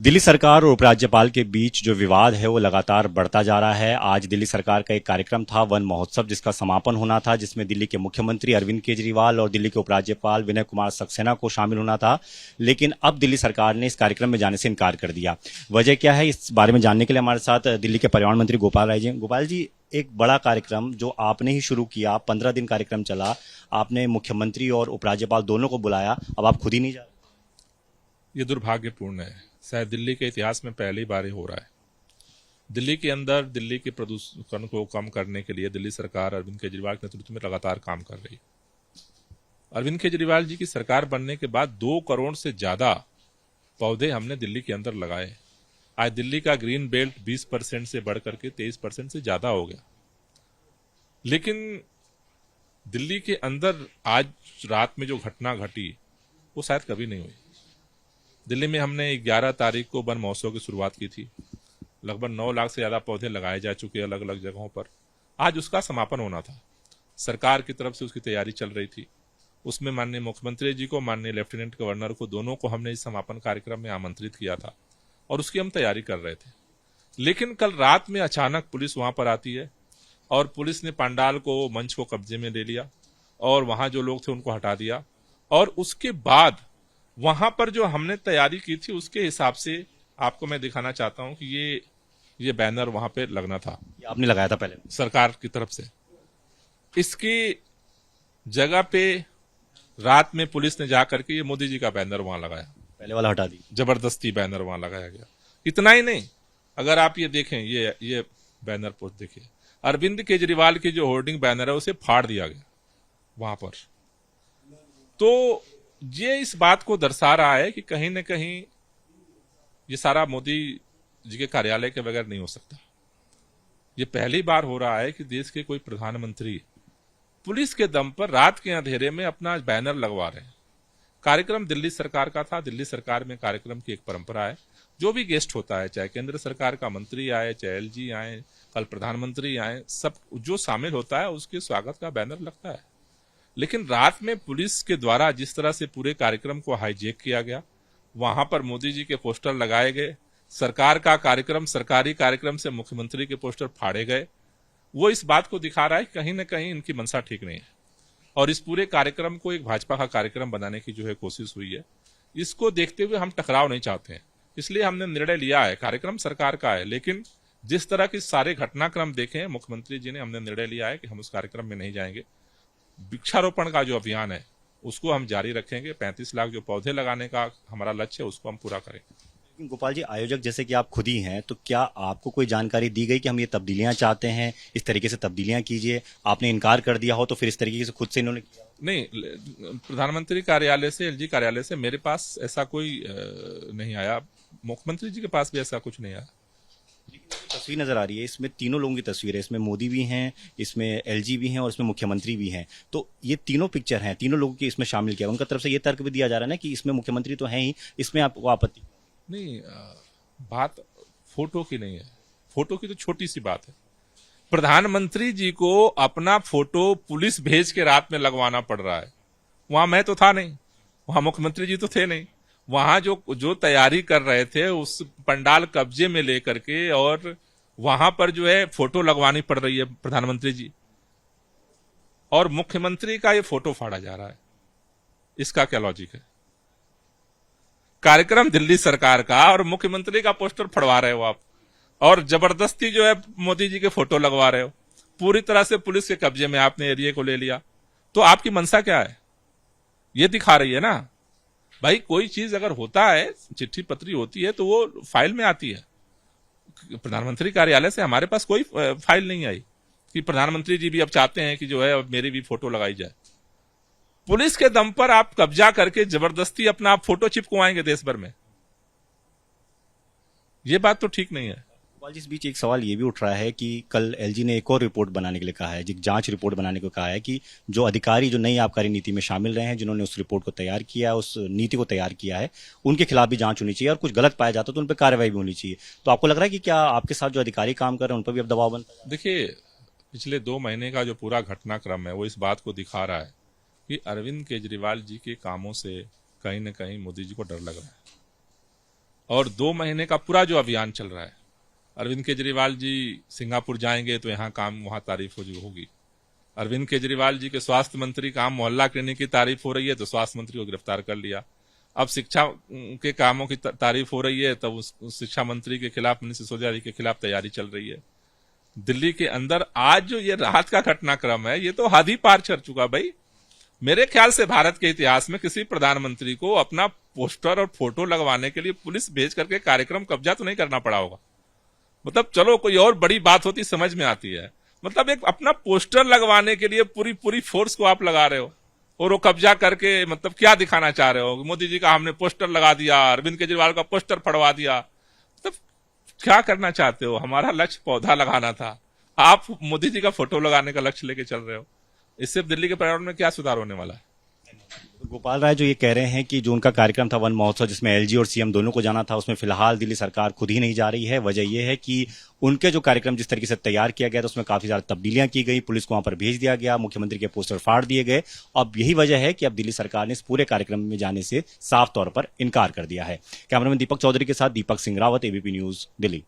दिल्ली सरकार और उपराज्यपाल के बीच जो विवाद है वो लगातार बढ़ता जा रहा है। आज दिल्ली सरकार का एक कार्यक्रम था वन महोत्सव, जिसका समापन होना था, जिसमें दिल्ली के मुख्यमंत्री अरविंद केजरीवाल और दिल्ली के उपराज्यपाल विनय कुमार सक्सेना को शामिल होना था। लेकिन अब दिल्ली सरकार ने इस कार्यक्रम में जाने से इनकार कर दिया। वजह क्या है, इस बारे में जानने के लिए हमारे साथ दिल्ली के पर्यावरण मंत्री गोपाल राय जी। गोपाल जी, एक बड़ा कार्यक्रम जो आपने ही शुरू किया, 15 दिन कार्यक्रम चला, आपने मुख्यमंत्री और उपराज्यपाल दोनों को बुलाया, अब आप खुद ही नहीं जा रहे। ये दुर्भाग्यपूर्ण है। शायद दिल्ली के इतिहास में पहली बार ही हो रहा है। दिल्ली के अंदर दिल्ली के प्रदूषण को कम करने के लिए दिल्ली सरकार अरविंद केजरीवाल के नेतृत्व में लगातार काम कर रही है। अरविंद केजरीवाल जी की सरकार बनने के बाद 2 करोड़ से ज्यादा पौधे हमने दिल्ली के अंदर लगाए। आज दिल्ली का ग्रीन बेल्ट 20% से बढ़कर के 23% से ज्यादा हो गया। लेकिन दिल्ली के अंदर आज रात में जो घटना घटी वो शायद कभी नहीं हुई। दिल्ली में हमने 11 तारीख को वन महोत्सव की शुरुआत की थी। लगभग 9 लाख से ज्यादा पौधे लगाए जा चुके अलग अलग जगहों पर। आज उसका समापन होना था। सरकार की तरफ से उसकी तैयारी चल रही थी। उसमें माननीय मुख्यमंत्री जी को, माननीय लेफ्टिनेंट गवर्नर को, दोनों को हमने इस समापन कार्यक्रम में आमंत्रित किया था और उसकी हम तैयारी कर रहे थे। लेकिन कल रात में अचानक पुलिस वहां पर आती है और पुलिस ने पंडाल को, मंच को कब्जे में ले लिया और वहां जो लोग थे उनको हटा दिया। और उसके बाद वहां पर जो हमने तैयारी की थी उसके हिसाब से आपको मैं दिखाना चाहता हूं कि ये बैनर वहां पे लगना था। ये आपने लगाया था पहले सरकार की तरफ से। इसकी जगह पे रात में पुलिस ने जाकर के ये मोदी जी का बैनर वहां लगाया। पहले वाला हटा दी। जबरदस्ती बैनर वहां लगाया गया। इतना ही नहीं, अगर आप ये देखें, ये बैनर पोस्ट देखिए, अरविंद केजरीवाल की जो होर्डिंग बैनर है उसे फाड़ दिया गया वहां पर। तो ये इस बात को दर्शा रहा है कि कहीं न कहीं ये सारा मोदी जी के कार्यालय के बगैर नहीं हो सकता। ये पहली बार हो रहा है कि देश के कोई प्रधानमंत्री पुलिस के दम पर रात के अंधेरे में अपना बैनर लगवा रहे हैं। कार्यक्रम दिल्ली सरकार का था। दिल्ली सरकार में कार्यक्रम की एक परंपरा है। जो भी गेस्ट होता है, चाहे केंद्र सरकार का मंत्री आए, चाहे एलजी आए, कल प्रधानमंत्री आए, सब जो शामिल होता है उसके स्वागत का बैनर लगता है। लेकिन रात में पुलिस के द्वारा जिस तरह से पूरे कार्यक्रम को हाईजैक किया गया, वहां पर मोदी जी के पोस्टर लगाए गए, सरकार का कार्यक्रम, सरकारी कार्यक्रम से मुख्यमंत्री के पोस्टर फाड़े गए, वो इस बात को दिखा रहा है कि कहीं ना कहीं इनकी मंशा ठीक नहीं है। और इस पूरे कार्यक्रम को एक भाजपा का कार्यक्रम बनाने की जो है कोशिश हुई है, इसको देखते हुए हम टकराव नहीं चाहते हैं। इसलिए हमने निर्णय लिया है, कार्यक्रम सरकार का है, लेकिन जिस तरह के सारे घटनाक्रम देखे हैं मुख्यमंत्री जी ने, हमने निर्णय लिया है कि हम उस कार्यक्रम में नहीं जाएंगे। वृक्षारोपण का जो अभियान है उसको हम जारी रखेंगे। 35 लाख जो पौधे लगाने का हमारा लक्ष्य है उसको हम पूरा करेंगे। गोपाल जी, आयोजक जैसे कि आप खुद ही हैं, तो क्या आपको कोई जानकारी दी गई कि हम ये तब्दीलियां चाहते हैं, इस तरीके से तब्दीलियां कीजिए, आपने इनकार कर दिया हो तो फिर इस तरीके से खुद से इन्होंने किया? नहीं, प्रधानमंत्री कार्यालय से, एलजी कार्यालय से मेरे पास ऐसा कोई नहीं आया। मुख्यमंत्री जी के पास भी ऐसा कुछ नहीं आया। तस्वीर नजर आ रही है, इसमें तीनों लोगों की तस्वीर है। इसमें मोदी भी हैं, इसमें एलजी भी हैं और इसमें मुख्यमंत्री भी हैं। तो ये तीनों पिक्चर हैं, तीनों लोगों की इसमें शामिल किया। उनका तरफ से ये तर्क भी दिया जा रहा है ना कि इसमें मुख्यमंत्री तो हैं ही, इसमें आपको आपत्ति नहीं। बात फोटो की नहीं है। फोटो की तो छोटी सी बात है। प्रधानमंत्री जी को अपना फोटो पुलिस भेज के रात में लगवाना पड़ रहा है। वहां मैं तो था नहीं, वहां मुख्यमंत्री जी तो थे नहीं। वहां जो तैयारी कर रहे थे उस पंडाल कब्जे में लेकर के, और वहां पर जो है फोटो लगवानी पड़ रही है प्रधानमंत्री जी, और मुख्यमंत्री का ये फोटो फाड़ा जा रहा है। इसका क्या लॉजिक है? कार्यक्रम दिल्ली सरकार का और मुख्यमंत्री का पोस्टर फड़वा रहे हो आप, और जबरदस्ती जो है मोदी जी के फोटो लगवा रहे हो। पूरी तरह से पुलिस के कब्जे में आपने एरिया को ले लिया। तो आपकी मंशा क्या है ये दिखा रही है ना भाई। कोई चीज अगर होता है, चिट्ठी पत्री होती है, तो वो फाइल में आती है। प्रधानमंत्री कार्यालय से हमारे पास कोई फाइल नहीं आई कि प्रधानमंत्री जी भी अब चाहते हैं कि जो है अब मेरी भी फोटो लगाई जाए। पुलिस के दम पर आप कब्जा करके जबरदस्ती अपना आप फोटो चिपकवाएंगे देश भर में। ये बात तो ठीक नहीं है। इस बीच एक सवाल ये भी उठ रहा है कि कल एलजी ने एक और रिपोर्ट बनाने के लिए कहा है, एक जांच रिपोर्ट बनाने को कहा है कि जो अधिकारी जो नई आबकारी नीति में शामिल रहे हैं, जिन्होंने उस रिपोर्ट को तैयार किया, उस नीति को तैयार किया है, उनके खिलाफ भी जांच होनी चाहिए और कुछ गलत पाया जाता तो उन पर कार्रवाई भी होनी चाहिए। तो आपको लग रहा है कि क्या आपके साथ जो अधिकारी काम कर रहे हैं उन पर भी अब दबाव बनता है? देखिए, पिछले 2 महीने का जो पूरा घटनाक्रम है वो इस बात को दिखा रहा है कि अरविंद केजरीवाल जी के कामों से कहीं न कहीं मोदी जी को डर लग रहा है। और 2 महीने का पूरा जो अभियान चल रहा है, अरविंद केजरीवाल जी सिंगापुर जाएंगे तो यहाँ काम वहां तारीफ होगी। अरविंद केजरीवाल जी के स्वास्थ्य मंत्री काम मोहल्ला क्लिनिक की तारीफ हो रही है तो स्वास्थ्य मंत्री को गिरफ्तार कर लिया। अब शिक्षा के कामों की तारीफ हो रही है तब उस शिक्षा मंत्री के खिलाफ, मनीष सिसोदिया जी के खिलाफ तैयारी चल रही है। दिल्ली के अंदर आज जो ये रात का घटनाक्रम है, ये तो हद ही पार चढ़ चुका भाई। मेरे ख्याल से भारत के इतिहास में किसी प्रधानमंत्री को अपना पोस्टर और फोटो लगवाने के लिए पुलिस भेज करके कार्यक्रम कब्जा तो नहीं करना पड़ा होगा। मतलब चलो कोई और बड़ी बात होती समझ में आती है, मतलब एक अपना पोस्टर लगवाने के लिए पूरी फोर्स को आप लगा रहे हो और वो कब्जा करके मतलब क्या दिखाना चाह रहे हो? मोदी जी का हमने पोस्टर लगा दिया, अरविंद केजरीवाल का पोस्टर फड़वा दिया, मतलब क्या करना चाहते हो? हमारा लक्ष्य पौधा लगाना था, आप मोदी जी का फोटो लगाने का लक्ष्य लेके चल रहे हो। इससे दिल्ली के पर्यावरण में क्या सुधार होने वाला है? गोपाल राय जो ये कह रहे हैं कि जो उनका कार्यक्रम था वन महोत्सव, जिसमें एलजी और सीएम दोनों को जाना था, उसमें फिलहाल दिल्ली सरकार खुद ही नहीं जा रही है। वजह यह है कि उनके जो कार्यक्रम जिस तरीके से तैयार किया गया था उसमें काफी ज्यादा तब्दीलियां की गई, पुलिस को वहां पर भेज दिया गया, मुख्यमंत्री के पोस्टर फाड़ दिए गए। अब यही वजह है कि अब दिल्ली सरकार ने इस पूरे कार्यक्रम में जाने से साफ तौर पर इनकार कर दिया है। कैमरामैन दीपक चौधरी के साथ दीपक सिंह रावत, एबीपी न्यूज, दिल्ली।